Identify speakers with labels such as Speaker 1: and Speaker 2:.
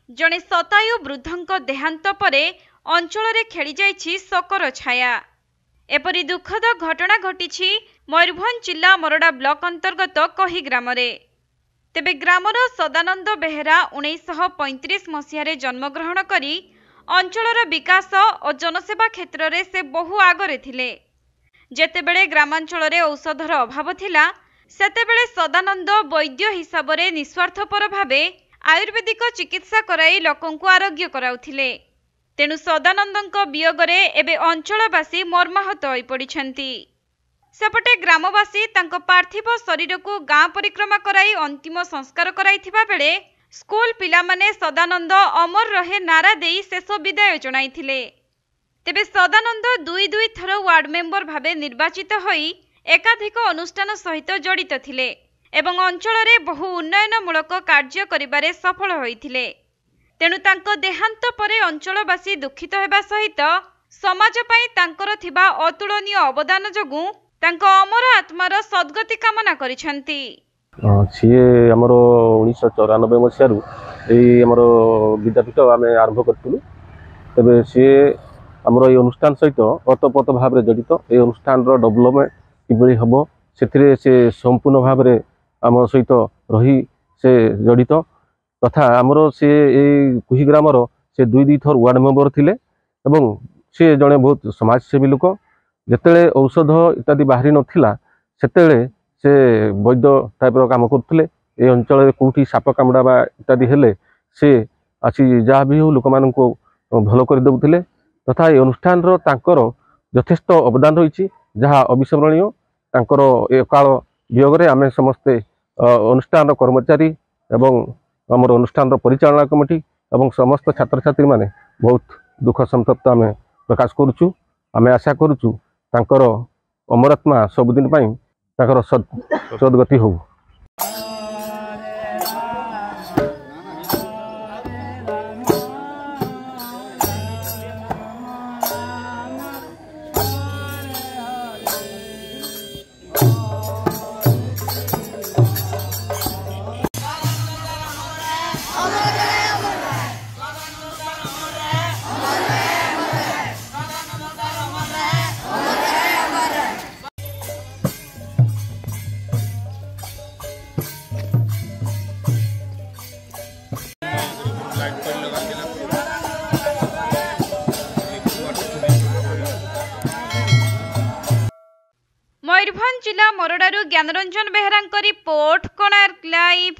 Speaker 1: जणे शतायु वृद्धंक देहांत परे अंचल रे खेली जाइछि शोकर छाया। एपरी दुखद घटना घटी मयूरभंज जिला मोरडा ब्लॉक अंतर्गत कही ग्राम रे। तेबे ग्रामर सदानंद बेहेरा 1935 मसीह जन्मग्रहण करी अंचलर विकास और जनसेवा क्षेत्र में से बहु आगरे थिले। जेतेबेले ग्रामांचल रे औषधर अभाव थिला सेतेबेले सदानंद वैद्य हिसाब रे निस्वार्थपर भावे आयुर्वेदिक चिकित्सा कराई लोकंकु आरोग्य कराउथिले। तेणु सदानंदंक वियोगरे एबे अंचलवासी मर्माहत होई पड़िछंती। सेपटे ग्रामवासी तांको पार्थिव शरीर को गाँ परिक्रमा कराई अंतिम संस्कार कराइथिबा बेले स्कूल पिला माने सदानंद अमर रहे नारा देई शेष विदाय जणाइथिले। तेबे सदानंद दुई थर वार्ड मेंबर भावे निर्वाचित होई एकाधिक अनुष्ठान सहित जड़ित थिले एवं अंचल रे बहु उन्नयनमूलक कार्य करिबारे सफल होइथिले। तेणु तांको देहांत परे अंचलवासी दुखित हेबा सहित समाज पई तांकर थिबा अतुलनीय अवदान जोगु तांको अमर आत्मार सद्गति कामना करिसंती।
Speaker 2: सीए हमरो 1994 मसियारु एई हमरो विद्यापीठ आमे आरंभ करथिलु। तबे सीए हमरो ए अनुष्ठान सहित अतपत भाव रे जड़ित ए अनुष्ठान रो डेवलपमेंट किबळी हबो सेथिरे से संपूर्ण भाव रे हम सहित रही से जड़ित तथा हमरो से ए कुही ग्रामर से दुई थर वार्ड मेंबर थिले एवं से जणे बहुत समाजसेवी लोक। जेतेले औषध इत्यादि बाहरी नथिला सेतेले से वैद्य टाइप रो काम करथिले। ए अंचल रे कोठी साप कामड़ा बा इत्यादि हेले से आसी जहाँ भी हो लोक माननको भलो कर देउथिले तथा ए अनुष्ठान रो तांकर यथेष्ट अवदान रही जहाँ अविस्मरणीय। तांकर एकाल वियोग रे आमे समस्ते अनुष्ठान कर्मचारी एवं हमर अनुष्ठान परिचालना कमिटी एवं समस्त छात्र छात्री माने बहुत दुख संतप्त आमे प्रकाश करूछु। आमे आशा करूछु तांकर अमरात्मा सबुदिन पाई तांकर सद्गति हो।
Speaker 1: मयूरभंज जिला मोरडारू ज्ञानरंजन बेहेरा रिपोर्ट कोणार्क लाइव।